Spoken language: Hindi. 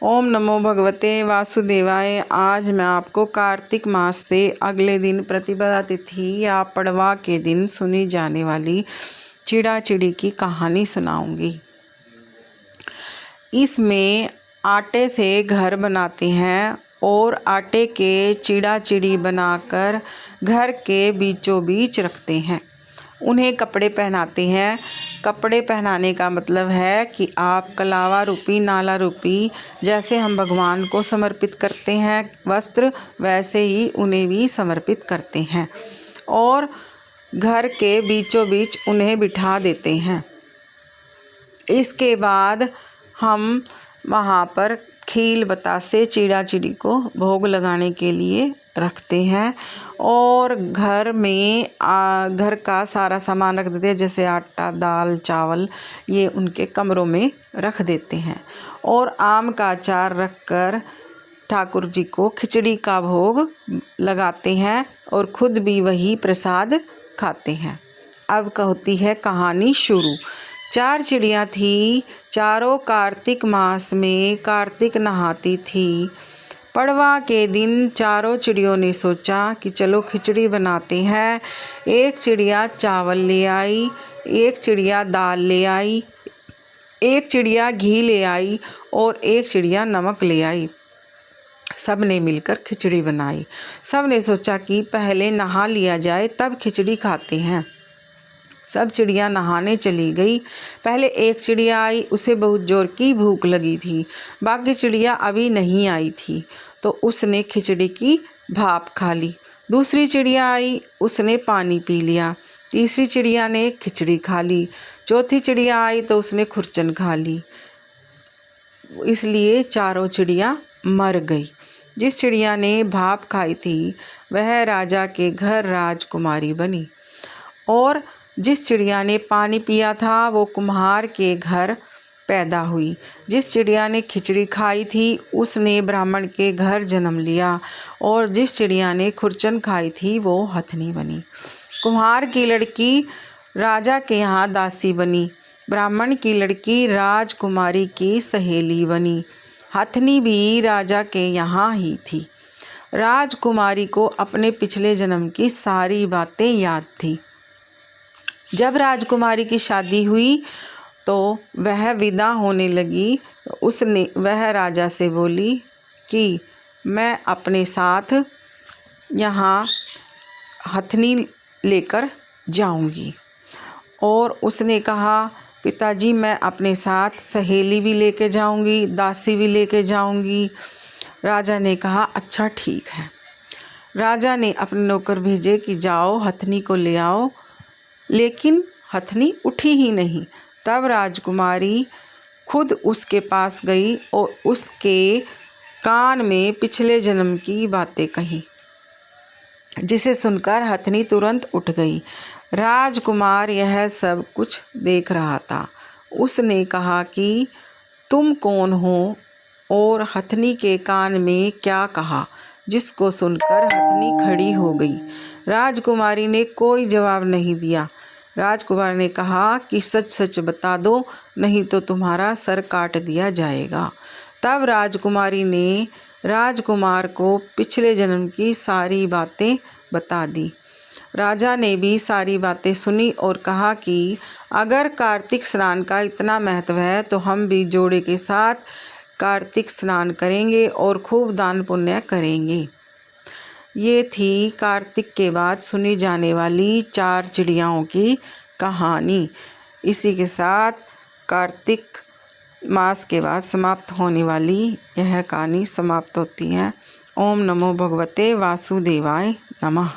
ओम नमो भगवते वासुदेवाय। आज मैं आपको कार्तिक मास से अगले दिन प्रतिपदा तिथि या पड़वा के दिन सुनी जाने वाली चिड़ा चिड़ी की कहानी सुनाऊंगी। इसमें आटे से घर बनाते हैं और आटे के चिड़ा चिड़ी बनाकर घर के बीचों बीच रखते हैं। उन्हें कपड़े पहनाते हैं। कपड़े पहनाने का मतलब है कि आप कलावा रूपी नाला रूपी जैसे हम भगवान को समर्पित करते हैं वस्त्र, वैसे ही उन्हें भी समर्पित करते हैं और घर के बीचों बीच उन्हें बिठा देते हैं। इसके बाद हम वहाँ पर खील बतासे चिड़ा चिड़ी को भोग लगाने के लिए रखते हैं और घर में घर का सारा सामान रख देते हैं, जैसे आटा, दाल, चावल, ये उनके कमरों में रख देते हैं और आम का अचार रखकर ठाकुर जी को खिचड़ी का भोग लगाते हैं और खुद भी वही प्रसाद खाते हैं। अब होती है कहानी शुरू। 4 चिड़ियाँ थी, चारों कार्तिक मास में कार्तिक नहाती थी। पड़वा के दिन चारों चिड़ियों ने सोचा कि चलो खिचड़ी बनाते हैं। एक चिड़िया चावल ले आई, एक चिड़िया दाल ले आई, एक चिड़िया घी ले आई और एक चिड़िया नमक ले आई। सब ने मिलकर खिचड़ी बनाई। सब ने सोचा कि पहले नहा लिया जाए तब खिचड़ी खाते हैं। सब चिड़िया नहाने चली गई। पहले एक चिड़िया आई, उसे बहुत जोर की भूख लगी थी। बाकी चिड़िया अभी नहीं आई थी तो उसने खिचड़ी की भाप खा ली। दूसरी चिड़िया आई, उसने पानी पी लिया। तीसरी चिड़िया ने खिचड़ी खा ली। चौथी चिड़िया आई तो उसने खुरचन खा ली। इसलिए चारों चिड़िया मर गई। जिस चिड़िया ने भाप खाई थी वह राजा के घर राजकुमारी बनी और जिस चिड़िया ने पानी पिया था वो कुम्हार के घर पैदा हुई। जिस चिड़िया ने खिचड़ी खाई थी उसने ब्राह्मण के घर जन्म लिया और जिस चिड़िया ने खुरचन खाई थी वो हथनी बनी। कुम्हार की लड़की राजा के यहाँ दासी बनी। ब्राह्मण की लड़की राजकुमारी की सहेली बनी। हथनी भी राजा के यहाँ ही थी। राजकुमारी को अपने पिछले जन्म की सारी बातें याद थी। जब राजकुमारी की शादी हुई तो वह विदा होने लगी। वह राजा से बोली कि मैं अपने साथ यहाँ हथनी लेकर जाऊंगी और उसने कहा पिताजी मैं अपने साथ सहेली भी लेके जाऊंगी, दासी भी लेके जाऊंगी। राजा ने कहा अच्छा ठीक है। राजा ने अपने नौकर भेजे कि जाओ हथनी को ले आओ, लेकिन हथनी उठी ही नहीं। तब राजकुमारी खुद उसके पास गई और उसके कान में पिछले जन्म की बातें कही, जिसे सुनकर हथनी तुरंत उठ गई। राजकुमार यह सब कुछ देख रहा था। उसने कहा कि तुम कौन हो और हथनी के कान में क्या कहा, जिसको सुनकर हथनी खड़ी हो गई। राजकुमारी ने कोई जवाब नहीं दिया। राजकुमार ने कहा कि सच सच बता दो, नहीं तो तुम्हारा सर काट दिया जाएगा। तब राजकुमारी ने राजकुमार को पिछले जन्म की सारी बातें बता दी। राजा ने भी सारी बातें सुनी और कहा कि अगर कार्तिक स्नान का इतना महत्व है तो हम भी जोड़े के साथ कार्तिक स्नान करेंगे और खूब दान पुण्य करेंगे। ये थी कार्तिक के बाद सुनी जाने वाली 4 चिड़ियाओं की कहानी। इसी के साथ कार्तिक मास के बाद समाप्त होने वाली यह कहानी समाप्त होती है। ओम नमो भगवते वासुदेवाय नमः।